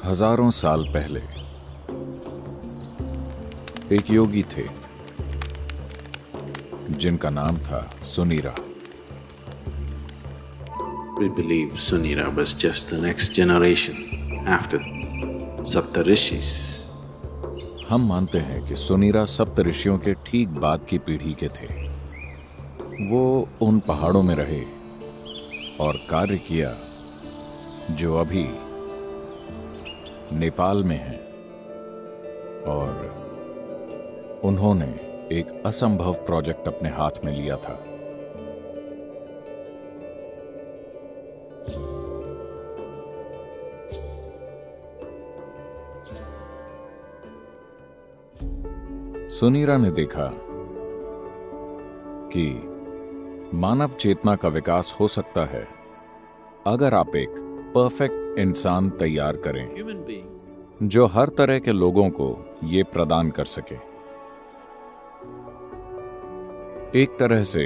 हजारों साल पहले एक योगी थे जिनका नाम था Sunira. We believe Sunira was just the next generation after Saptarishis. हम मानते हैं कि सुनीरा सप्त ऋषियों के ठीक बाद की पीढ़ी के थे। वो उन पहाड़ों में रहे और कार्य किया जो अभी नेपाल में है, और उन्होंने एक असंभव प्रोजेक्ट अपने हाथ में लिया था। सुनीरा ने देखा कि मानव चेतना का विकास हो सकता है अगर आप एक परफेक्ट इंसान तैयार करें जो हर तरह के लोगों को यह प्रदान कर सके। एक तरह से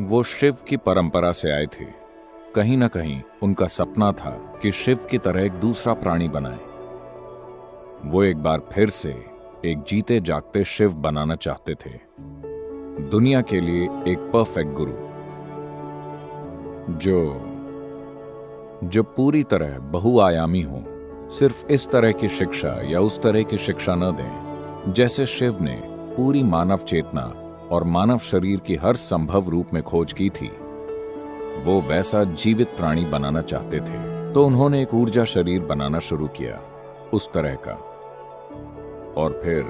वो शिव की परंपरा से आए थे। कहीं ना कहीं उनका सपना था कि शिव की तरह एक दूसरा प्राणी बनाए। वो एक बार फिर से एक जीते जागते शिव बनाना चाहते थे, दुनिया के लिए एक परफेक्ट गुरु जो पूरी तरह बहुआयामी हो। सिर्फ इस तरह की शिक्षा या उस तरह की शिक्षा न दें जैसे शिव ने पूरी मानव चेतना और मानव शरीर की हर संभव रूप में खोज की थी। वो वैसा जीवित प्राणी बनाना चाहते थे, तो उन्होंने एक ऊर्जा शरीर बनाना शुरू किया उस तरह का। और फिर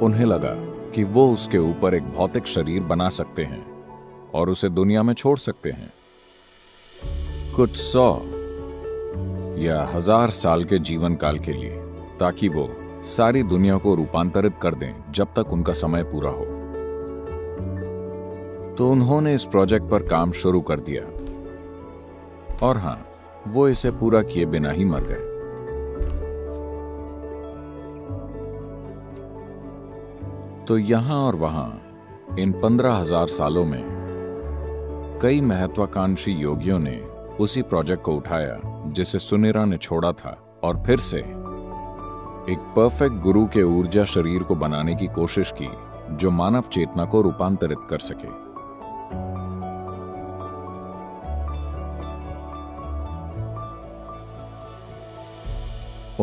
उन्हें लगा कि वो उसके ऊपर एक भौतिक शरीर बना सकते हैं और उसे दुनिया में छोड़ सकते हैं कुछ 100 या 1000 साल के जीवन काल के लिए, ताकि वो सारी दुनिया को रूपांतरित कर दें जब तक उनका समय पूरा हो। तो उन्होंने इस प्रोजेक्ट पर काम शुरू कर दिया, और हां, वो इसे पूरा किए बिना ही मर गए। तो यहां और वहां इन 15,000 सालों में कई महत्वाकांक्षी योगियों ने उसी प्रोजेक्ट को उठाया जिसे सुनीरा ने छोड़ा था, और फिर से एक परफेक्ट गुरु के ऊर्जा शरीर को बनाने की कोशिश की जो मानव चेतना को रूपांतरित कर सके।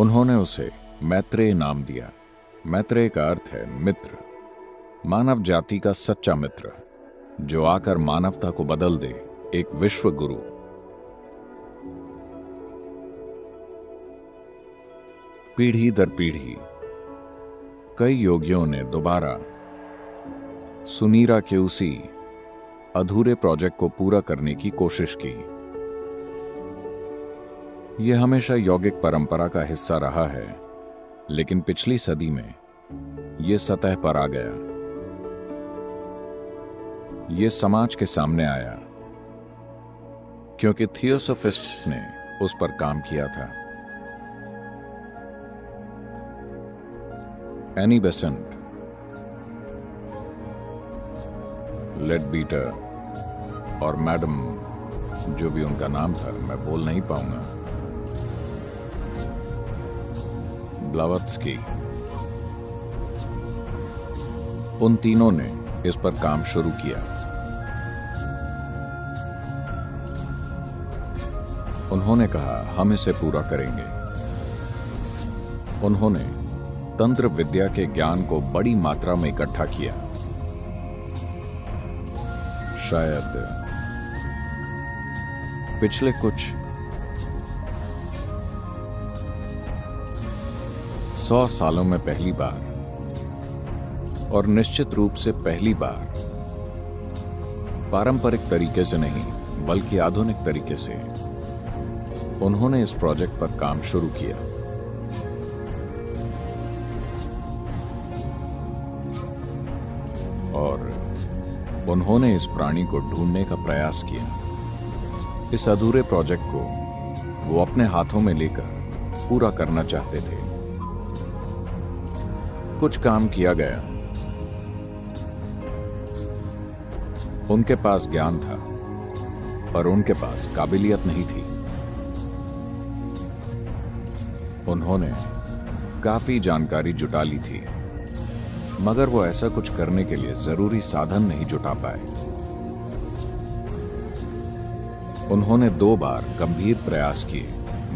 उन्होंने उसे मैत्रेय नाम दिया। मैत्रेय का अर्थ है मित्र, मानव जाति का सच्चा मित्र जो आकर मानवता को बदल दे, एक विश्व गुरु। पीढ़ी दर पीढ़ी कई योगियों ने दोबारा सुनीरा के उसी अधूरे प्रोजेक्ट को पूरा करने की कोशिश की। यह हमेशा यौगिक परंपरा का हिस्सा रहा है, लेकिन पिछली सदी में यह सतह पर आ गया। यह समाज के सामने आया क्योंकि थियोसॉफिस्ट ने उस पर काम किया था। एनी बेसेंट, लेडबीटर और मैडम जो भी उनका नाम था, मैं बोल नहीं पाऊंगा, ब्लावत्स्की, उन तीनों ने इस पर काम शुरू किया। उन्होंने कहा हम इसे पूरा करेंगे। उन्होंने तंत्र विद्या के ज्ञान को बड़ी मात्रा में इकट्ठा किया। शायद पिछले कुछ 100 सालों में पहली बार, और निश्चित रूप से पहली बार, पारंपरिक तरीके से नहीं बल्कि आधुनिक तरीके से उन्होंने इस प्रोजेक्ट पर काम शुरू किया। और उन्होंने इस प्राणी को ढूंढने का प्रयास किया। इस अधूरे प्रोजेक्ट को वो अपने हाथों में लेकर पूरा करना चाहते थे। कुछ काम किया गया। उनके पास ज्ञान था, पर उनके पास काबिलियत नहीं थी। उन्होंने काफी जानकारी जुटा ली थी, मगर वो ऐसा कुछ करने के लिए जरूरी साधन नहीं जुटा पाए। उन्होंने 2 बार गंभीर प्रयास किए,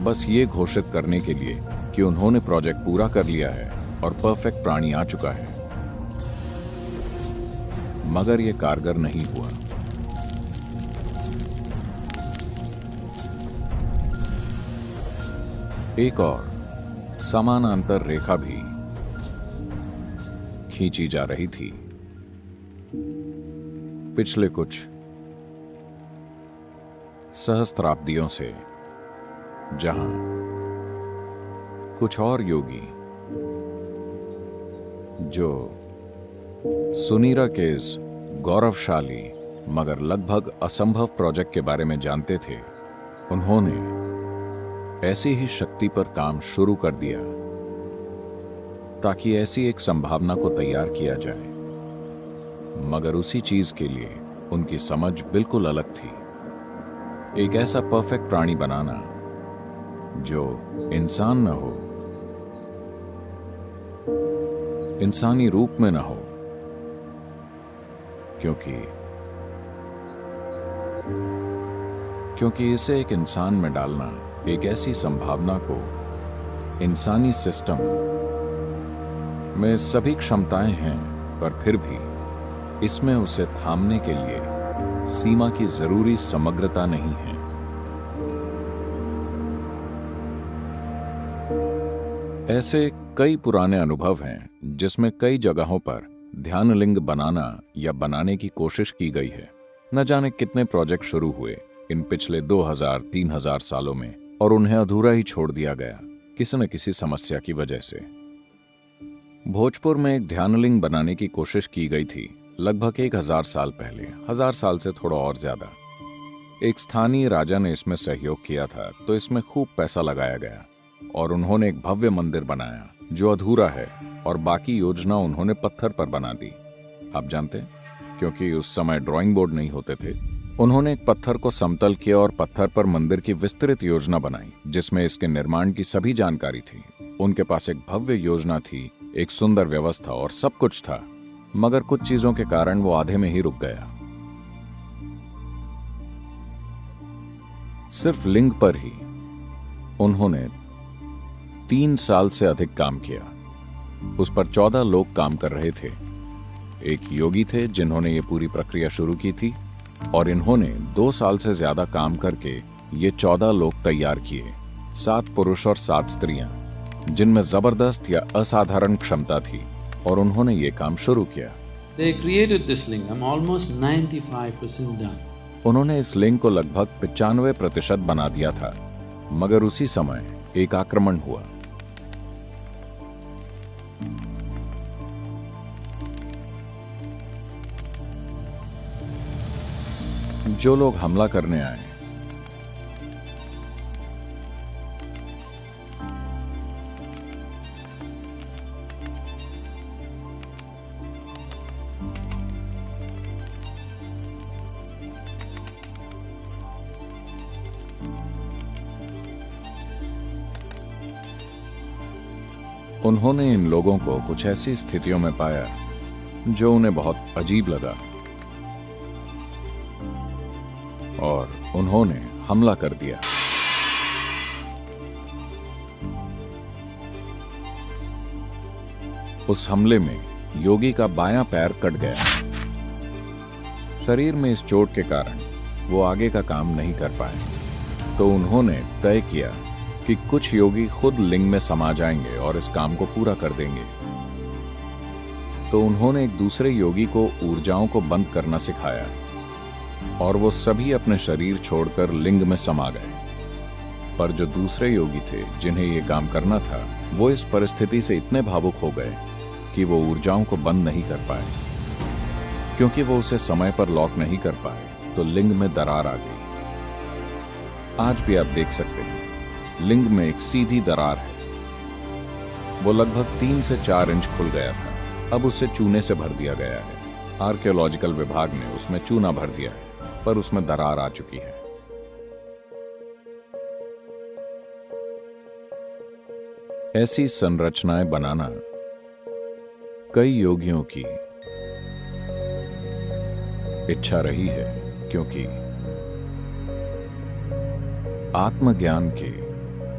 बस ये घोषित करने के लिए कि उन्होंने प्रोजेक्ट पूरा कर लिया है और परफेक्ट प्राणी आ चुका है, मगर यह कारगर नहीं हुआ। एक और समानांतर रेखा भी खींची जा रही थी। पिछले कुछ सहस्त्राब्दियों से, जहां कुछ और योगी जो सुनीरा के इस गौरवशाली मगर लगभग असंभव प्रोजेक्ट के बारे में जानते थे, उन्होंने ऐसी ही शक्ति पर काम शुरू कर दिया ताकि ऐसी एक संभावना को तैयार किया जाए, मगर उसी चीज के लिए उनकी समझ बिल्कुल अलग थी। एक ऐसा परफेक्ट प्राणी बनाना जो इंसान न हो, इंसानी रूप में न हो, क्योंकि इसे एक इंसान में डालना एक ऐसी संभावना को इंसानी सिस्टम में सभी क्षमताएं हैं, पर फिर भी इसमें उसे थामने के लिए सीमा की जरूरी समग्रता नहीं है। ऐसे कई पुराने अनुभव हैं जिसमें कई जगहों पर ध्यान लिंग बनाना या बनाने की कोशिश की गई है। न जाने कितने प्रोजेक्ट शुरू हुए इन पिछले 2000-3000 सालों में, और उन्हें अधूरा ही छोड़ दिया गया किसी न किसी समस्या की वजह से। भोजपुर में एक ध्यानलिंग बनाने की कोशिश की गई थी लगभग 1000 साल पहले, 1000 साल से थोड़ा और ज्यादा। एक स्थानीय राजा ने इसमें सहयोग किया था, तो इसमें खूब पैसा लगाया गया और उन्होंने एक भव्य मंदिर बनाया जो अधूरा है, और बाकी योजना उन्होंने पत्थर पर बना दी। आप जानते, क्योंकि उस समय ड्राइंग बोर्ड नहीं होते थे, उन्होंने एक पत्थर को समतल किया और पत्थर पर मंदिर की विस्तृत योजना बनाई जिसमें इसके निर्माण की सभी जानकारी थी। उनके पास एक भव्य योजना थी, एक सुंदर व्यवस्था और सब कुछ था, मगर कुछ चीजों के कारण वो आधे में ही रुक गया। सिर्फ लिंग पर ही उन्होंने 3 साल से अधिक काम किया। उस पर 14 लोग काम कर रहे थे। एक योगी थे जिन्होंने ये पूरी प्रक्रिया शुरू की थी, और इन्होंने 2 साल से ज्यादा काम करके ये 14 लोग तैयार किए, 7 पुरुष और 7 स्त्रियां, जिनमें जबरदस्त या असाधारण क्षमता थी, और उन्होंने ये काम शुरू किया। They created this lingam almost 95% done. उन्होंने इस लिंग को लगभग 95% बना दिया था, मगर उसी समय एक आक्रमण हुआ। जो लोग हमला करने आए उन्होंने इन लोगों को कुछ ऐसी स्थितियों में पाया जो उन्हें बहुत अजीब लगा, और उन्होंने हमला कर दिया। उस हमले में योगी का बायां पैर कट गया। शरीर में इस चोट के कारण वो आगे का काम नहीं कर पाए, तो उन्होंने तय किया कि कुछ योगी खुद लिंग में समा जाएंगे और इस काम को पूरा कर देंगे। तो उन्होंने एक दूसरे योगी को ऊर्जाओं को बंद करना सिखाया, और वो सभी अपने शरीर छोड़कर लिंग में समा गए। पर जो दूसरे योगी थे जिन्हें ये काम करना था, वो इस परिस्थिति से इतने भावुक हो गए कि वो ऊर्जाओं को बंद नहीं कर पाए। क्योंकि वो उसे समय पर लॉक नहीं कर पाए, तो लिंग में दरार आ गई। आज भी आप देख सकते हैं, लिंग में एक सीधी दरार है। वो लगभग 3 से 4 इंच खुल गया था, अब उसे चूने से भर दिया गया है। आर्कियोलॉजिकल विभाग ने उसमें चूना भर दिया है, पर उसमें दरार आ चुकी है। ऐसी संरचनाएं बनाना कई योगियों की इच्छा रही है, क्योंकि आत्मज्ञान के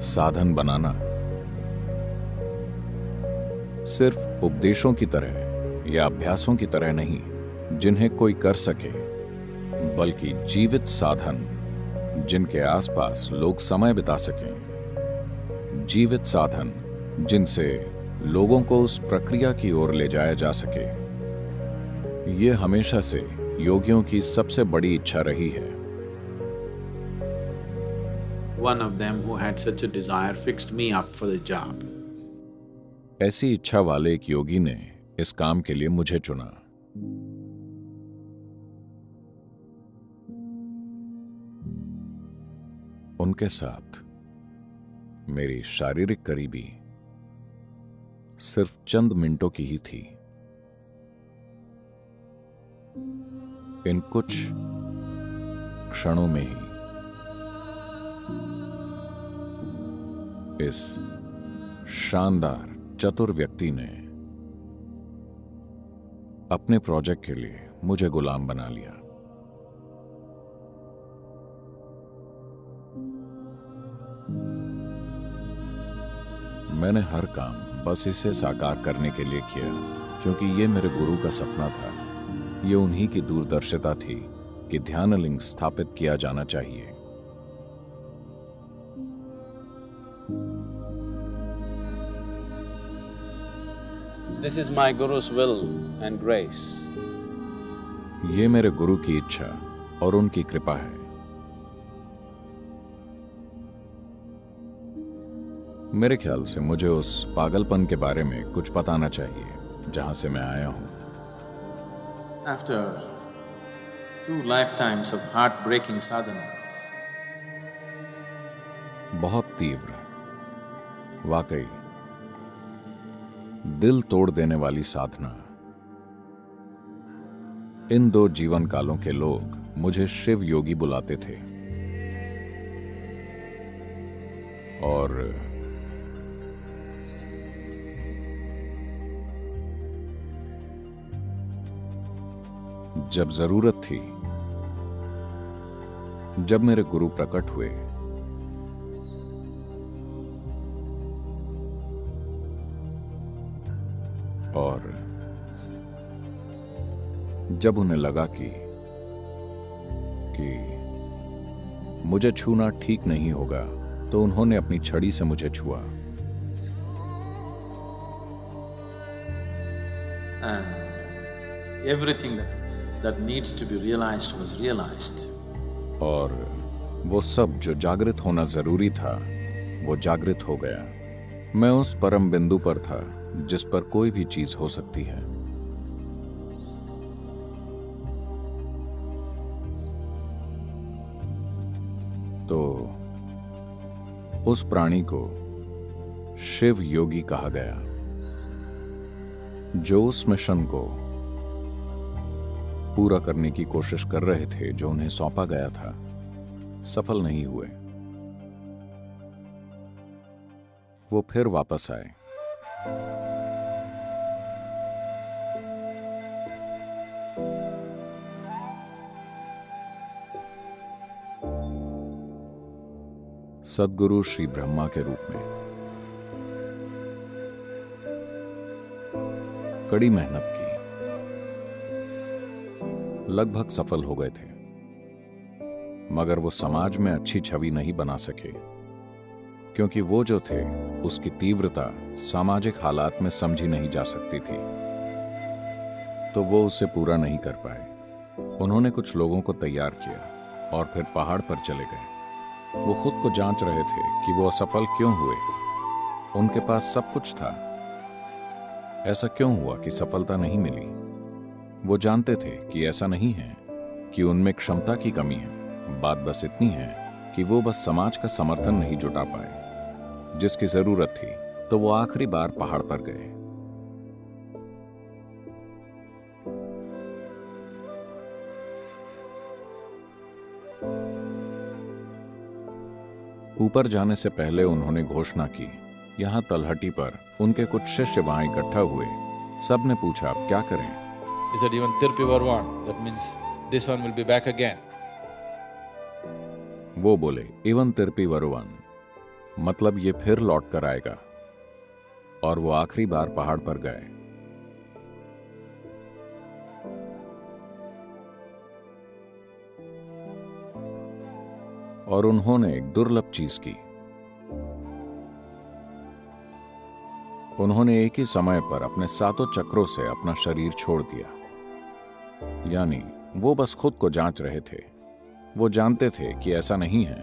साधन बनाना सिर्फ उपदेशों की तरह या अभ्यासों की तरह नहीं जिन्हें कोई कर सके, बल्कि जीवित साधन जिनके आसपास लोग समय बिता सकें, जीवित साधन जिनसे लोगों को उस प्रक्रिया की ओर ले जाया जा सके। ये हमेशा से योगियों की सबसे बड़ी इच्छा रही है। One of them who had such a desire fixed me up for the job. ऐसी इच्छा वाले एक योगी ने इस काम के लिए मुझे चुना। उनके साथ मेरी शारीरिक करीबी सिर्फ चंद मिनटों की ही थी। इन कुछ क्षणों में ही इस शानदार चतुर व्यक्ति ने अपने प्रोजेक्ट के लिए मुझे गुलाम बना लिया। मैंने हर काम बस इसे साकार करने के लिए किया, क्योंकि ये मेरे गुरु का सपना था। ये उन्हीं की दूरदर्शिता थी कि ध्यानलिंग स्थापित किया जाना चाहिए। This is my Guru's will and grace. ये मेरे गुरु की इच्छा और उनकी कृपा है। मेरे ख्याल से मुझे उस पागलपन के बारे में कुछ बताना चाहिए जहां से मैं आया हूं। After 2 lifetimes of heartbreaking sadhana, बहुत तीव्र, वाकई दिल तोड़ देने वाली साधना, इन 2 जीवन कालों के लोग मुझे शिव योगी बुलाते थे। और जब जरूरत थी, जब मेरे गुरु प्रकट हुए, और जब उन्हें लगा कि मुझे छूना ठीक नहीं होगा, तो उन्होंने अपनी छड़ी से मुझे छुआ। and everything that needs to be realized was realized. और वो सब जो जागृत होना जरूरी था, वो जागृत हो गया। मैं उस परम बिंदु पर था जिस पर कोई भी चीज हो सकती है। तो उस प्राणी को शिव योगी कहा गया, जो उस मिशन को पूरा करने की कोशिश कर रहे थे जो उन्हें सौंपा गया था, सफल नहीं हुए। वो फिर वापस आए। सद्गुरु श्री ब्रह्मा के रूप में। कड़ी मेहनत की, लगभग सफल हो गए थे, मगर वो समाज में अच्छी छवि नहीं बना सके, क्योंकि वो जो थे उसकी तीव्रता सामाजिक हालात में समझी नहीं जा सकती थी, तो वो उसे पूरा नहीं कर पाए। उन्होंने कुछ लोगों को तैयार किया और फिर पहाड़ पर चले गए। वो खुद को जांच रहे थे कि वो असफल क्यों हुए। उनके पास सब कुछ था, ऐसा क्यों हुआ कि सफलता नहीं मिली? वो जानते थे कि ऐसा नहीं है कि उनमें क्षमता की कमी है, बात बस इतनी है कि वो बस समाज का समर्थन नहीं जुटा पाए जिसकी जरूरत थी। तो वो आखिरी बार पहाड़ पर गए। ऊपर जाने से पहले उन्होंने घोषणा की। यहाँ तलहटी पर उनके कुछ शिष्य वहां इकट्ठा हुए। सब ने पूछा, अब क्या करें? He said, even Tirpi Varwan, that means this one will be back again. वो बोले, इवन तिरपी वरुवन, मतलब ये फिर लौट कर आएगा। और वो आखिरी बार पहाड़ पर गए। और उन्होंने एक दुर्लभ चीज की। उन्होंने एक ही समय पर अपने 7 चक्रों से अपना शरीर छोड़ दिया। यानी वो बस खुद को जांच रहे थे। वो जानते थे कि ऐसा नहीं है,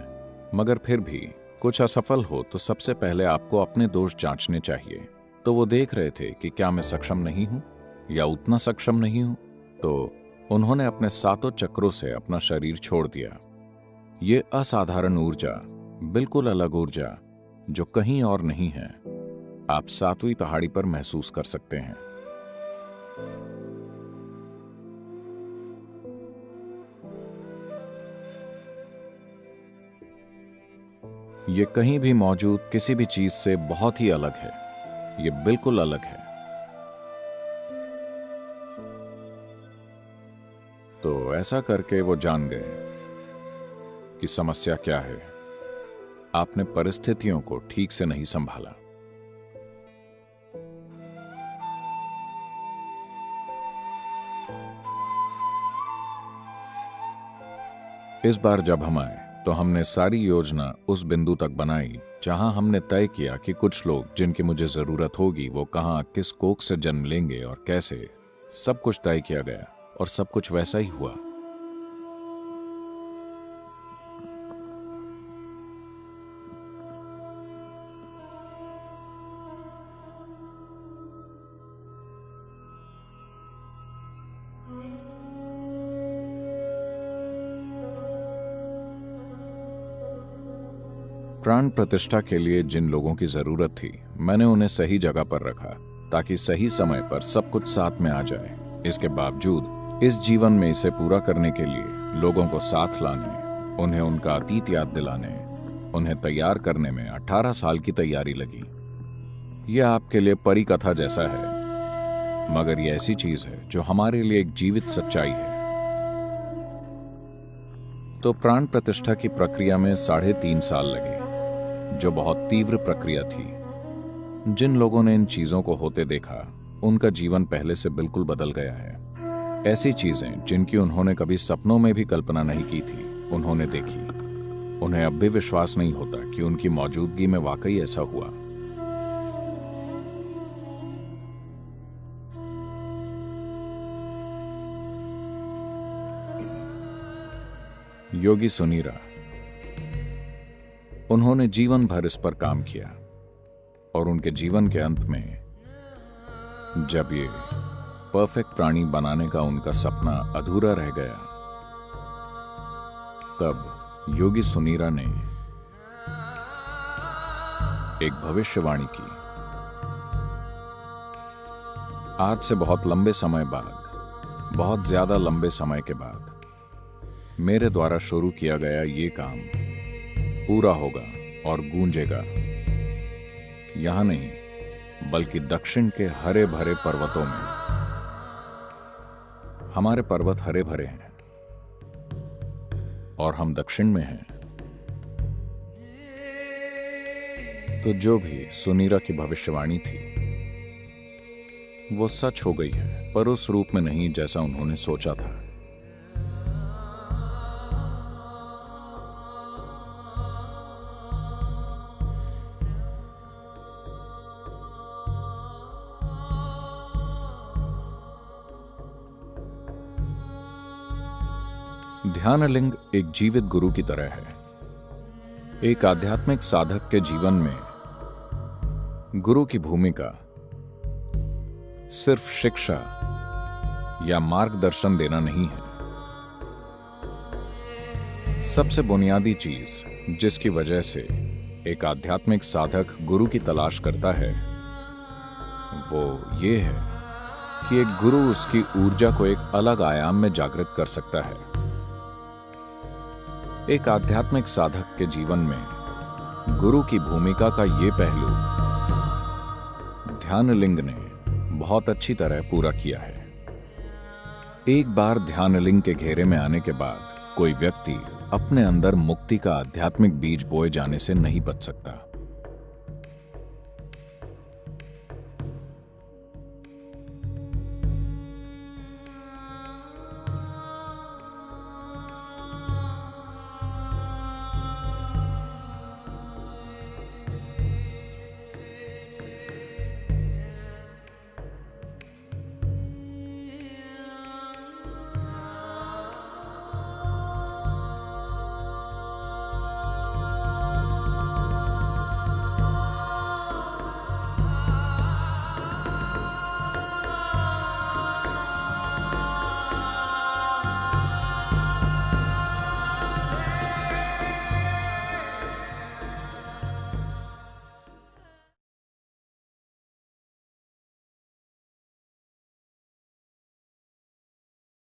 मगर फिर भी कुछ असफल हो तो सबसे पहले आपको अपने दोष जांचने चाहिए। तो वो देख रहे थे कि क्या मैं सक्षम नहीं हूं या उतना सक्षम नहीं हूं। तो उन्होंने अपने 7 चक्रों से अपना शरीर छोड़ दिया। ये असाधारण ऊर्जा, बिल्कुल अलग ऊर्जा जो कहीं और नहीं है, आप 7वीं पहाड़ी पर महसूस कर सकते हैं। ये कहीं भी मौजूद किसी भी चीज से बहुत ही अलग है। ये बिल्कुल अलग है। तो ऐसा करके वो जान गए कि समस्या क्या है। आपने परिस्थितियों को ठीक से नहीं संभाला। इस बार जब हम आए तो हमने सारी योजना उस बिंदु तक बनाई जहां हमने तय किया कि कुछ लोग जिनकी मुझे जरूरत होगी वो कहां, किस कोख से जन्म लेंगे और कैसे। सब कुछ तय किया गया और सब कुछ वैसा ही हुआ। प्राण प्रतिष्ठा के लिए जिन लोगों की जरूरत थी, मैंने उन्हें सही जगह पर रखा ताकि सही समय पर सब कुछ साथ में आ जाए। इसके बावजूद इस जीवन में इसे पूरा करने के लिए लोगों को साथ लाने, उन्हें उनका अतीत याद दिलाने, उन्हें तैयार करने में 18 साल की तैयारी लगी। यह आपके लिए परी कथा जैसा है, मगर यह ऐसी चीज है जो हमारे लिए एक जीवित सच्चाई है। तो प्राण प्रतिष्ठा की प्रक्रिया में 3.5 साल लगे, जो बहुत तीव्र प्रक्रिया थी। जिन लोगों ने इन चीजों को होते देखा, उनका जीवन पहले से बिल्कुल बदल गया है। ऐसी चीजें जिनकी उन्होंने कभी सपनों में भी कल्पना नहीं की थी, उन्होंने देखी। उन्हें अब भी विश्वास नहीं होता कि उनकी मौजूदगी में वाकई ऐसा हुआ। योगी सुनीरा, उन्होंने जीवन भर इस पर काम किया और उनके जीवन के अंत में जब ये परफेक्ट प्राणी बनाने का उनका सपना अधूरा रह गया, तब योगी सुनीरा ने एक भविष्यवाणी की। आज से बहुत लंबे समय बाद, बहुत ज्यादा लंबे समय के बाद मेरे द्वारा शुरू किया गया ये काम पूरा होगा और गूंजेगा। यहां नहीं, बल्कि दक्षिण के हरे भरे पर्वतों में। हमारे पर्वत हरे भरे हैं और हम दक्षिण में हैं। तो जो भी सुनीरा की भविष्यवाणी थी वो सच हो गई है, पर उस रूप में नहीं जैसा उन्होंने सोचा था। ध्यानलिंग एक जीवित गुरु की तरह है। एक आध्यात्मिक साधक के जीवन में गुरु की भूमिका सिर्फ शिक्षा या मार्गदर्शन देना नहीं है। सबसे बुनियादी चीज जिसकी वजह से एक आध्यात्मिक साधक गुरु की तलाश करता है वो ये है कि एक गुरु उसकी ऊर्जा को एक अलग आयाम में जागृत कर सकता है। एक आध्यात्मिक साधक के जीवन में गुरु की भूमिका का ये पहलू ध्यानलिंग ने बहुत अच्छी तरह पूरा किया है। एक बार ध्यानलिंग के घेरे में आने के बाद कोई व्यक्ति अपने अंदर मुक्ति का आध्यात्मिक बीज बोए जाने से नहीं बच सकता।